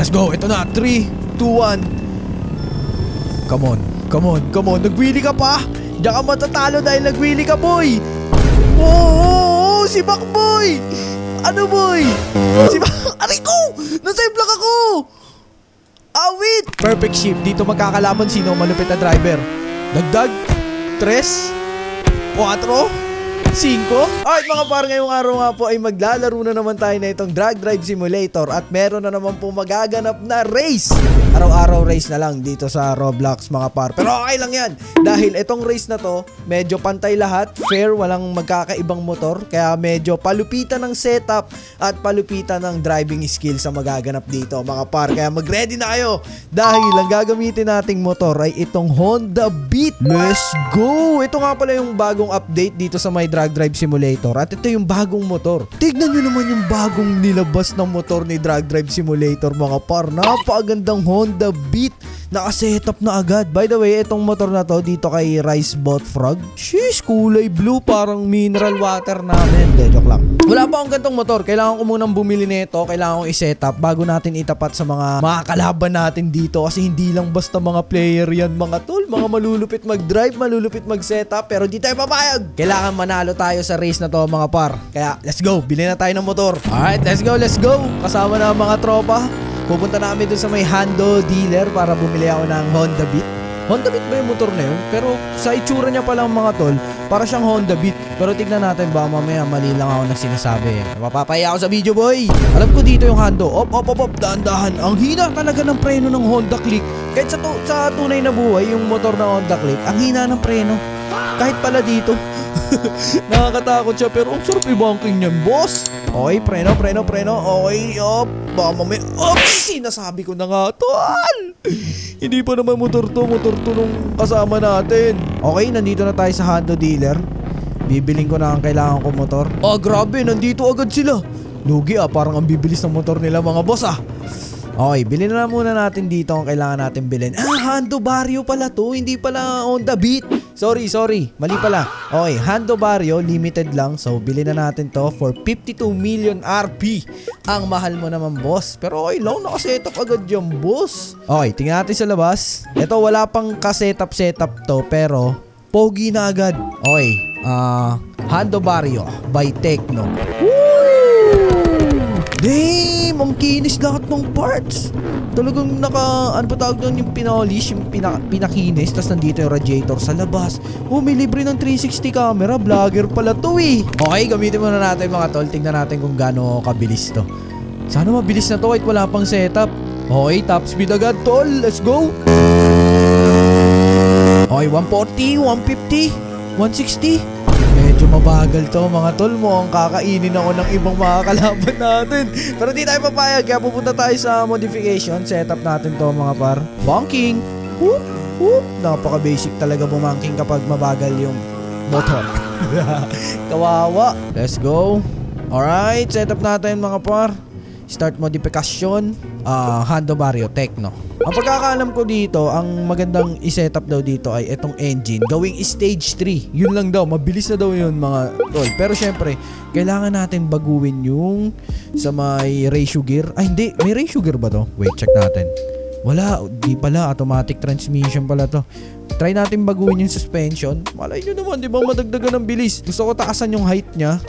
let's go. Ito na. 3, 2, 1. Come on. Come on. Come on. Nagwili ka pa. Diyan ka matatalo dahil nagwili ka, boy. Oo, si Bakboy. Ano, boy? Si Aray ko! Nasa block ako! Awit! Perfect shift. Dito magkakalaban sino malupit na driver. Dagdag. 3, 4, 5. Alright mga par, ngayong araw nga po ay maglalaro na naman tayo na itong Drag Drive Simulator at meron na naman po magaganap na race. Araw-araw race na lang dito sa Roblox mga par. Pero okay lang yan dahil itong race na to medyo pantay lahat, fair, walang magkakaibang motor. Kaya medyo palupitan ng setup at palupitan ng driving skill sa magaganap dito mga par. Kaya mag-ready na kayo dahil ang gagamitin nating motor ay itong Honda Beat. Let's go! Ito nga pala yung bagong update dito sa my Drag Drive Simulator at ito yung bagong motor. Tignan nyo naman yung bagong nilabas ng motor ni Drag Drive Simulator mga par. Napakagandang Honda Beat. Naka-setup na agad. By the way, itong motor na to dito kay Rice Bot Frog. Sheesh, kulay blue, parang mineral water namin. De, joke lang. Wala pa akong gantong motor. Kailangan ko munang bumili nito. Kailangan kong i-setup bago natin itapat sa mga kalaban natin dito. Kasi hindi lang basta mga player yan mga tol. Mga malulupit mag-drive, malulupit mag-setup. Pero di tayo papayag. Kailangan manalo tayo sa race na to mga par. Kaya let's go. Bili na tayo ng motor. Alright, let's go, let's go. Kasama na ang mga tropa. Pupunta namin dun sa may Hando dealer para bumili ako ng Honda Beat. Honda Beat ba yung motor na yun? Pero sa itsura niya palang mga tol, para siyang Honda Beat. Pero tignan natin ba mamaya mali lang ako na sinasabi. Mapapaya ako sa video, boy. Alam ko dito yung Hando. Op, dahan-dahan. Ang hina talaga ng preno ng Honda Click. Kahit sa tunay na buhay, yung motor na Honda Click, ang hina ng preno. Kahit pala dito. Nakakatakot siya pero ang sarap i-banking niyan, boss. Okay, preno. Okay, op. Baka mamaya, op, sinasabi ko na nga, tol. Hindi pa naman motor to nung kasama natin. Okay, nandito na tayo sa Hando dealer. Bibiling ko na ang kailangan ko motor. Ah, grabe, nandito agad sila. Lugi parang ang bibilis ng motor nila mga boss Okay, bilhin na muna natin dito ang kailangan natin bilhin. Hando Barrio pala to, hindi pala Honda Beat. Sorry, mali pala. Okay, Hando Barrio, limited lang. So, bilhin na natin to for 52 million RP. Ang mahal mo naman, boss. Pero okay lang, nakasetup agad yung boss. Okay, tingnan natin sa labas. Ito, wala pang kasetup to, pero pogi na agad. Okay, Hando Barrio by Tecno. Damn! Ang kinis lahat ng parts. Talagang ano pa tawag doon, yung pinolish, yung pinakinis. Tapos nandito yung radiator sa labas. May libre ng 360 camera. Vlogger pala to Okay, gamitin muna natin mga tol. Tingnan natin kung gaano kabilis to. Sana mabilis na to kahit wala pang setup. Okay, top speed agad tol. Let's go. Okay, 140, 150, 160. Medyo mabagal to mga tol mo. Ang kakainin ako ng ibang mga kalaban natin. Pero di tayo papayag. Kaya pupunta tayo sa modification. Setup natin to mga par. Banking. Whoop, whoop. Napaka basic talaga bumangking kapag mabagal yung motor. Kawawa. Let's go. Alright, setup natin mga par. Start modification. Hando Barrio Tecno. Ang pagkakaalam ko dito, ang magandang i-setup daw dito ay itong engine gawing stage 3. Yun lang daw, mabilis na daw yun mga tol. Pero syempre, kailangan natin baguhin yung sa may ratio gear. Ay hindi, may ratio gear ba to? Wait, check natin. Wala, di pala, automatic transmission pala to. Try natin baguhin yung suspension. Malay nyo naman, di ba madagdagan ng bilis. Gusto ko taasan yung height nya.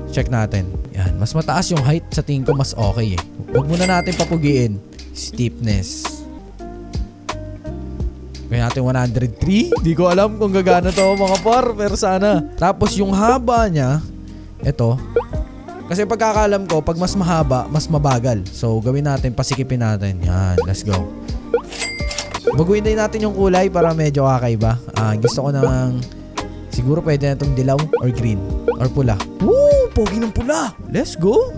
Check natin. Yan, mas mataas yung height, sa tingin ko mas okay Huwag muna natin papugiin. Stiffness. Kaya natin 103. Di ko alam kung gagana to mga par, pero sana. Tapos yung haba niya, ito. Kasi pagkakalam ko, pag mas mahaba, mas mabagal. So gawin natin, pasikipin natin. Yan, let's go. Baguhin din natin yung kulay para medyo kakaiba. Gusto ko ng siguro pwede na itong dilaw or green or pula. Woo! Pogi ng pula! Let's go!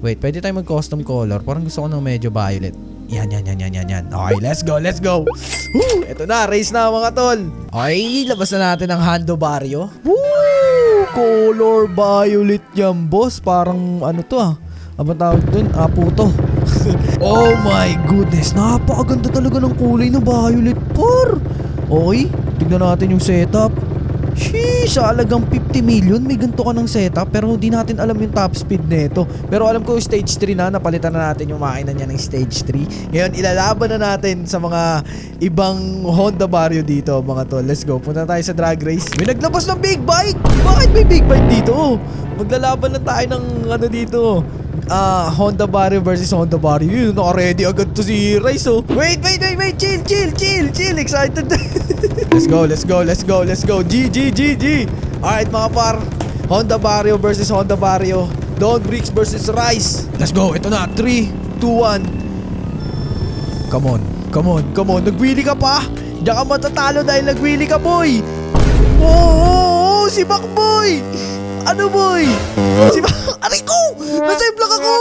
Wait, pwede tayo mag-custom color. Parang gusto ko ng medyo violet. Yan. Okay, let's go. Woo! Ito na, race na mga tol. Okay, labas na natin ang Hando Barrio. Woo! Color violet yan, boss. Parang ano to Ano tawag dun? Puto. Oh my goodness. Napakaganda talaga ng kulay ng violet, par. Okay, tignan natin yung setup. Sheesh, sa alagang 50 million, may ganito ka ng setup pero hindi natin alam yung top speed nito. Pero alam ko stage 3 na, napalitan na natin yung makina niya ng stage 3. Ngayon, ilalaban na natin sa mga ibang Honda Vario dito, mga tol. Let's go, punta tayo sa drag race. May naglabas ng big bike! Bakit may big bike dito? Maglalaban na tayo ng ano dito. Honda Vario versus Honda Vario. Yun, naka-ready agad to si Rice, oh. Wait. Chill. Excited. Let's go. G. Alright, mga par. Honda Vario versus Honda Vario. Don Bricks versus Rice. Let's go. Ito na. 3, 2, 1. Come on. Nagwili ka pa. Diyan ka matatalo dahil nagwili ka, boy. Oh, si Bakboy. Ano, boy? Si Aray ko! Nasemplang ako!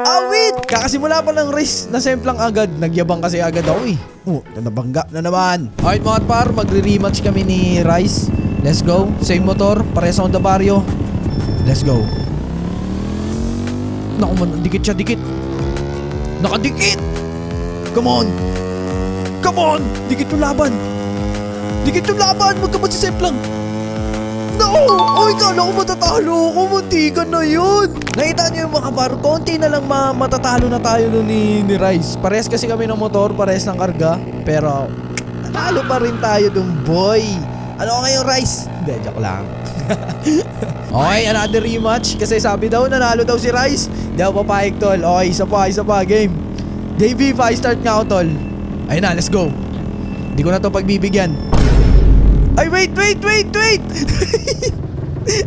Awit! Kakasimula pa ng race, nasemplang agad. Nagyabang kasi agad ako eh. Nabangga na naman. Alright mga par, magre-rematch kami ni Rice. Let's go. Same motor, pares sa Honda Vario. Let's go. Naku man, dikit siya, dikit. Nakadikit! Come on! Dikit yung laban! Magkabot si Semplang! No! Oy, kala ko matatalo ako. Muntikan na yun. Nakita niyo yung mga par, konti na lang matatalo na tayo nun ni Rice. Pares kasi kami ng motor, pares ng karga. Pero, natalo pa rin tayo dun, boy. Ano ka ngayon, Rice? Hindi, joke lang. Okay, another rematch. Kasi sabi daw, nanalo daw si Rice. Hindi ako papayag, tol. Okay, isa pa, game. Davey, start nga ako, tol. Ayun na, let's go. Hindi ko na to pagbibigyan. Ay, wait!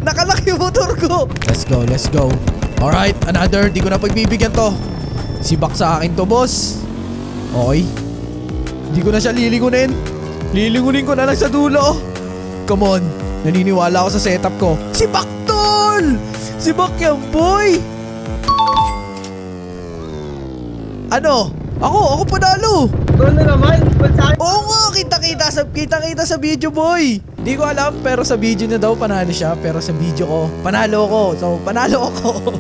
Nakalaki yung motor ko. Let's go. Alright, another. Di ko na pagbibigyan to. Sibak sa akin to, boss. Okay. Di ko na siya lilingunin. Lilingunin ko na lang sa dulo. Come on. Naniniwala ako sa setup ko. Sibak, tol! Sibak yan, boy! Ano? Ako panalo! Doon na naman, Oo nga, kita-kita sa video, boy. Hindi ko alam, pero sa video niya daw panalo siya. Pero sa video ko, panalo ko. So, panalo ako.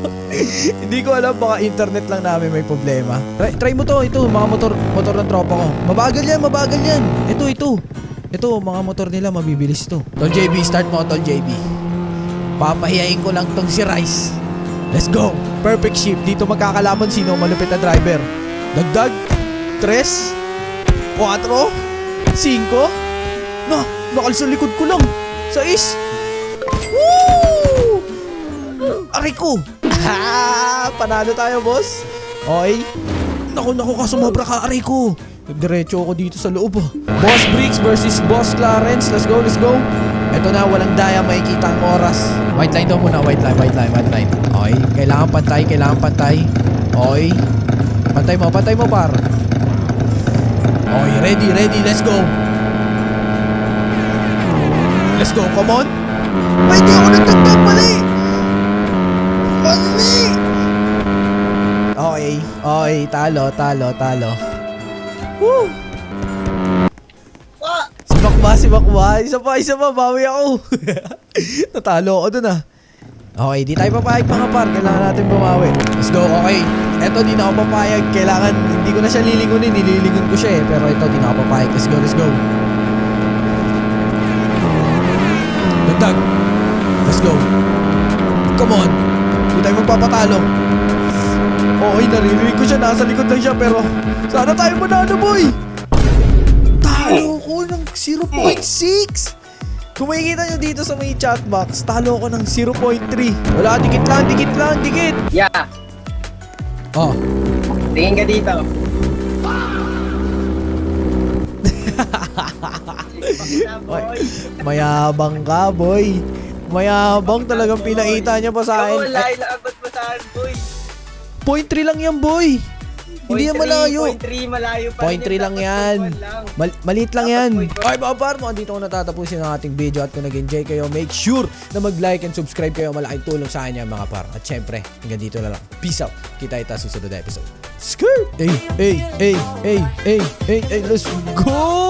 Hindi ko alam, baka internet lang namin may problema. Try mo to, ito, mga motor ng tropa ko. Mabagal yan. Ito, mga motor nila, mabibilis to. Tol JB, start mo, Tol JB. Papahiyain ko lang tong si Rice. Let's go. Perfect shift. Dito magkakalaban sino malupit na driver. Dagdag 3, 4, 5. Nakal sa likod ko lang. 6. Woo! Aray ko. Panalo tayo, boss. Okay. Naku, ka sumobra ka, aray ko. Diretso ako dito sa loob. Boss Bricks versus Boss Clarence. Let's go. Ito na, walang daya, makikita ang oras. White line daw muna, white line. Okay, kailangan pantay. Okay. Pantay mo, par. Okay, ready, let's go. Come on. Ay, di ako nagtagtag, mali. Okay, talo. Woo. Sibak ba? Isa pa, bawi ako. Natalo ako dun, ah. Okay, di tayo papayag, mga par. Kailangan natin bumawi. Let's go, okay. Eto, di na ako papayag. Kailangan, hindi ko na siya lilingunin. Nililingun ko siya eh. Pero ito, di na ako papayag. Let's go. Dagdag. Let's go. Come on. Hindi tayo magpapatalo. Okay, naririnig ko siya. Nasa likod lang siya. Pero, sana tayo manalo, boy. Talo ko ng 0.6. Kung makikita nyo dito sa may chat box, talo ko ng 0.3. Wala, dikit lang. Yeah. Oh. Tingin ka dito. Mayabang ka, boy. Mayabang talagang pinakita niya pa sa akin. Laabot mo sa akin, boy. 0.3 lang yan, boy. Hindi yan malayo. 0.3 malayo pa. 0.3 lang yan. Maliit lang yan. Okay, mga par, dito ko natatapusin ang ating video. At kung nag-enjoy kayo, make sure na mag-like and subscribe kayo. Malaking tulong sa kanya, mga par. At syempre, hanggang dito na lang. Peace out. Kita tayo sa susunod na episode. Skirt! Hey, let's go!